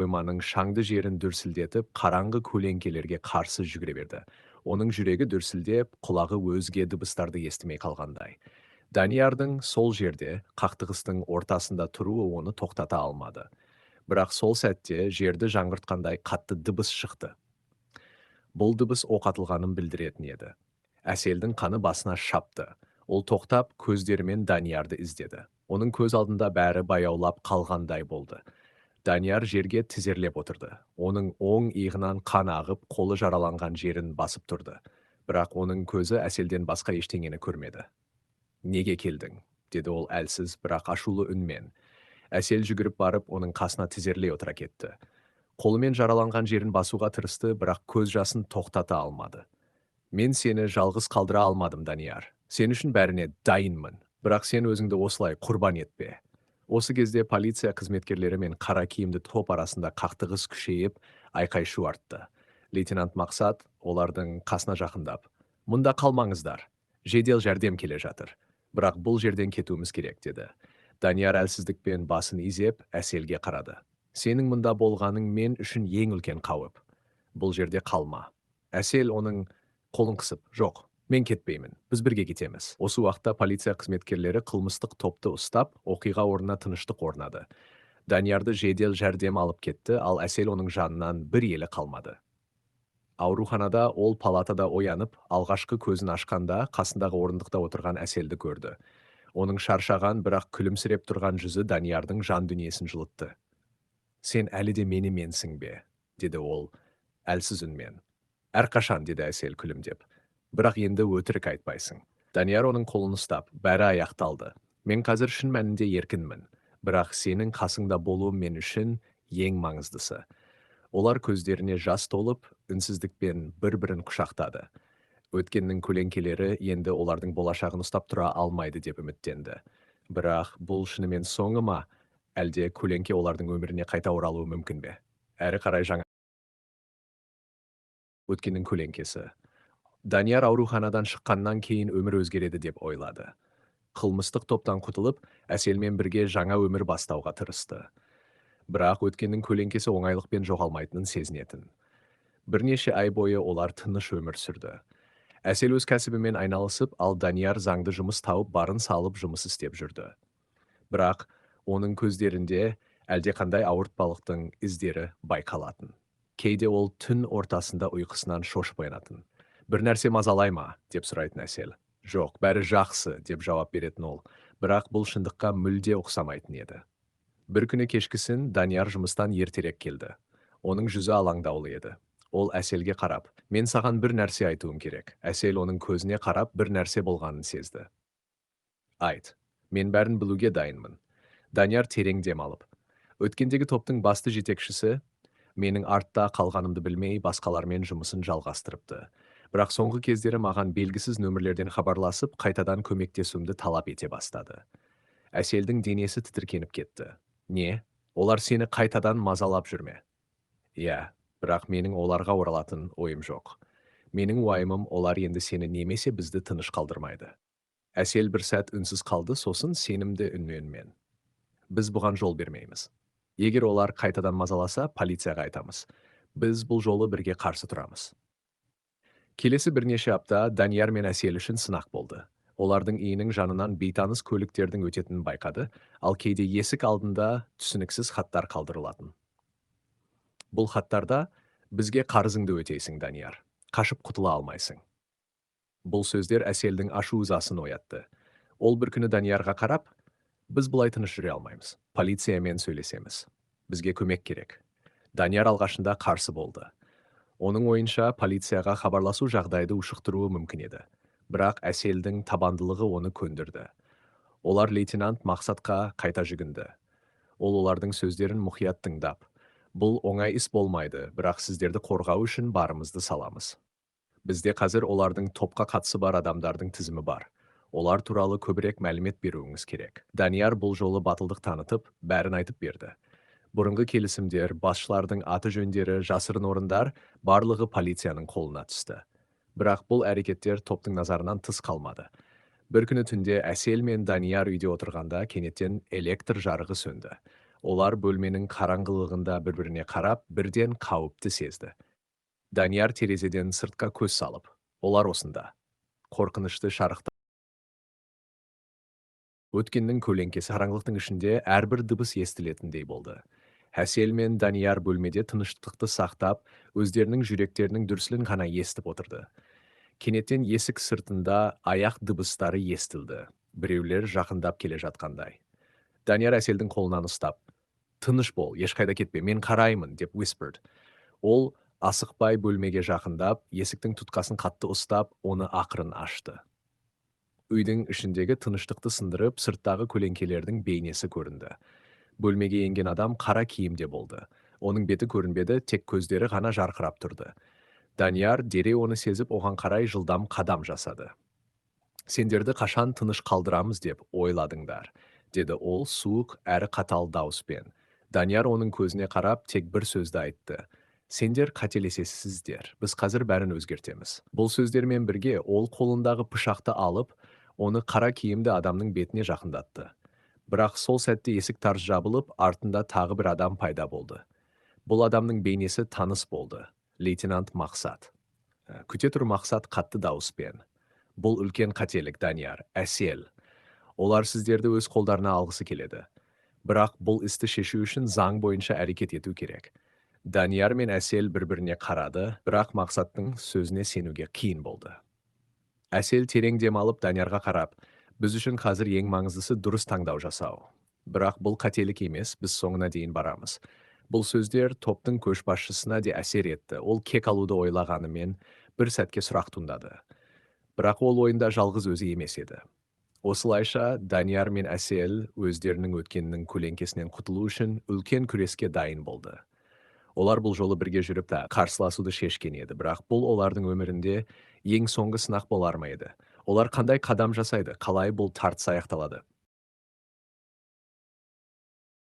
қойманың шаңды жерін дүрсілдетіп, қараңғы көлеңкелерге қарсы жүгіре берді. Оның жүрегі дүрсілдеп, құлағы өзге дыбыстарды естімей қалғандай. Даниярдың сол жерде, қақтығыстың ортасында тұруы оны тоқтата алмады. Бірақ сол сәтте жерді жаңғыртқандай қатты дыбыс шықты. Бұл дыбыс оқ атылғанын білдіретін еді. Әселдің қаны басына шапты. Ол тоқтап, көздерімен Даниярды іздеді. Оның көз алдында бәрі баяулап қалғандай болды. Данияр жерге тізерлеп отырды. Оның оң иығынан қан ағып, қолы жараланған жерін басып тұрды. Бірақ оның көзі Әселден басқа ештеңені көрмеді. «Неге келдің?» деді ол әлсіз, бірақ ашулы үнмен. Әсел жүгіріп барып, оның қасына тізерлей отыра кетті. Қолымен жараланған жерін басуға тырысты, бірақ көз жасын тоқтата алмады. «Мен сені жалғыз қалдыра алмадым, Данияр. Сен үшін бәріне дайынмын. Бірақ сен өзіңді осылай құрбан етпе». Осы кезде полиция қызметкерлері мен қара киімді топ арасында қақтығыс күшейіп, айқай-шу артты. Лейтенант Мақсат олардың қасына жақындап: «Мұнда қалмаңыздар. Жедел жәрдем келе жатыр. Бірақ бұл жерден кетуіміз керек», деді. Данияр әлсіздікпен басын изеп, Әселге қарады. «Сенің мұнда болғаның мен үшін ең үлкен қауіп. Бұл жерде қалма». Әсел оның қолын қысып: «Жоқ, мен кетпеймін. Біз бірге кетеміз». Осы уақытта полиция қызметкерлері қылмыстық топты ұстап, оқиға орнына тыныштық орнады. Даниярды жедел жәрдем алып кетті, ал Әсел оның жанынан бір елі қалмады. Ауруханада ол палатада оянып, алғашқы көзін ашқанда қасындағы орындықта отырған Әселді көрді. Оның шаршаған, бірақ күлімсіреп тұрған жүзі Даниярдың жан дүниесін жылытты. «Сен әлі де менсің бе?» деді ол әлсіз үнмен. «Әрқашан», деді Әсел күлімдеп. «Бірақ енді өтірік айтпайсың». Данияр оның қолын ұстап: «Бәрі аяқталды. Мен қазір шын мәнінде еркінмін. Бірақ сенің қасыңда болуым мен үшін ең маңыздысы». Олар көздеріне жас толып, үнсіздікпен бір-бірін құшақтады. Өткеннің көлеңкелері енді олардың болашағын ұстап тұра алмайды деп үміттенді. Бірақ бұл шынымен соңы ма, әлде көлеңке олардың өміріне қайта оралуы мүмкін бе? Әрі қарай жаңа өткеннің көлеңкесі. Данияр ауруханадан шыққаннан кейін өмір өзгереді деп ойлады. Қылмыстық топтан құтылып, Әселмен бірге жаңа өмір бастауға тырысты. Бірақ өткеннің көлеңкесі оңайлықпен жоғалмайтынын сезінетін. Бірнеше ай бойы олар тыныш өмір сүрді. Әсел өз кәсібімен айналысып, ал Данияр заңды жұмыс тауып, барын салып жұмыс істеп жүрді. Бірақ оның көздерінде әлдеқандай ауыртпалықтың іздері байқалатын. Кейде ол түн ортасында ұйқысынан шошып оянатын. «Бір нәрсе мазалай ма?» деп сұрайтын Әсел. «Жоқ, бәрі жақсы», деп жауап беретін ол. Бірақ бұл шындыққа мүлде ұқсамайтын еді. Бір күні кешкісін Данияр жұмыстан ертерек келді. Оның жүзі алаңдаулы еді. Ол Әселге қарап: «Мен саған бір нәрсе айтуым керек». Әсел оның көзіне қарап бір нәрсе болғанын сезді. «Айт, мен бәрін білуге дайынмын». Данияр терең дем алып: «Өткендегі топтың басты жетекшісі менің артта қалғанымды білмей, басқалармен жұмысын жалғастырыпты. Бірақ соңғы кездері маған белгісіз нөмірлерден хабарласып, қайтадан көмектесуімді талап ете бастады». Әселдің денесі тітіркеніп кетті. «Не? Олар сені қайтадан мазалап жүрме?» «Иә, бірақ менің оларға оралатын ойым жоқ. Менің уайымым, олар енді сені немесе бізді тыныш қалдырмайды». Әсел бір сәт үнсіз қалды, сосын сенімді үнмен: «Біз бұған жол бермейміз. Егер олар қайтадан мазаласа, полицияға айтамыз. Біз бұл жолы бірге қарсы тұрамыз». Келесі бірнеше апта Данияр мен Әсел үшін сынақ болды. Олардың үйінің жанынан бейтаныс көліктердің өтетінін байқады, ал кейде есік алдында түсініксіз хаттар қалдырылатын. Бұл хаттарда: «Бізге қарызыңды өтейсің, Данияр. Қашып құтыла алмайсың». Бұл сөздер Әселдің ашу-ызасын оятты. Ол бір күні Даниярға қарап: «Біз бұлай тыныш жүре алмаймыз. Полициямен сөйлесеміз. Бізге көмек керек». Данияр алғашында қарсы болды. Оның ойынша полицияға хабарласу жағдайды ушықтыруы мүмкін еді. Бірақ Әселдің табандылығы оны көндірді. Олар лейтенант Мақсатқа қайта жүгінді. Ол олардың сөздерін мұқият тыңдап: «Бұл оңай іс болмайды, бірақ сіздерді қорғау үшін барымызды саламыз. Бізде қазір олардың топқа қатысы бар адамдардың тізімі бар. Олар туралы көбірек мәлімет беруіңіз керек». Данияр бұл жолы батылдық танытып, бәрін айтып берді. Бұрынғы келісімдер, басшылардың аты жөндері, жасырын орындар барлығы полицияның қолына түсті. Бірақ бұл әрекеттер топтың назарынан тыс қалмады. Бір күні түнде Әсел мен Данияр үйде отырғанда кенеттен электр жарығы сөнді. Олар бөлменің қараңғылығында бір-біріне қарап, бірден қауіпті сезді. Данияр терезеден сыртқа көз салып, олар осында. Қорқынышты шарықта өткеннің көлеңкесі қараңғылықтың ішінде әрбір дыбыс естілетіндей болды. Әсел мен Данияр бөлмеде тыныштықты сақтап, өздерінің жүректерінің дүрсілін ғана естіп отырды. Кенеттен есік сыртында аяқ дыбыстары естілді. Біреулер жақындап келе жатқандай. Данияр Әселдің қолынан ұстап, «Тыныш бол, ешқайда кетпе, мен қараймын», деп whispered. Ол асықпай бөлмеге жақындап, есіктің тұтқасын қатты ұстап, оны ақырын ашты. Үйдің ішіндегі тыныштықты сындырып, сырттағы көлеңкелердің бейнесі көрінді. Бөлмеге енген адам қара киімде болды. Оның беті көрінбеді, тек көздері ғана жарқырап тұрды. Данияр дереу оны сезіп, оған қарай жылдам қадам жасады. «Сендерді қашан тыныш қалдырамыз деп ойладыңдар», деді ол суық әрі қатал дауыспен. Данияр оның көзіне қарап, тек бір сөзді айтты. «Сендер қателесесіздер, біз қазір бәрін өзгертеміз». Бұл сөздермен бірге ол қолындағы пышақты алып, оны қара киімді адамның бетіне жақындатты. Бірақ сол сәтте есік тарс жабылып, артында тағы бір адам пайда болды. Бұл адамның бейнесі таныс болды. Лейтенант Мақсат. «Күте тұр», Мақсат қатты дауыспен. «Бұл үлкен қателік, Данияр, Әсел. Олар сіздерді өз қолдарына алғысы келеді. Бірақ бұл істі шешу үшін заң бойынша әрекет ету керек». Данияр мен Әсел бір-біріне қарады, бірақ Мақсаттың сөзіне сенуге қиын болды. Әсел терең дем алып Даниярға қарап, «Біз үшін қазір ең маңыздысы дұрыс таңдау жасау. Бірақ бұл қателік емес, біз соңына дейін барамыз». Бұл сөздер топтың көшбасшысына де әсер етті. Ол кек алуды ойлағанымен бір сәтке сұрақ туындады. Бірақ ол ойында жалғыз өзі емес еді. Осылайша Данияр мен Әсел өздерінің өткенінің көлеңкесінен құтылу үшін үлкен күреске дайын болды. Олар бұл жолы бірге жүріп та қарсыласуды шешкен еді, бірақ бұл олардың өмірінде ең соңғы сынақ болар ма еді. Олар қандай қадам жасайды, қалай бұл тартыс аяқталады.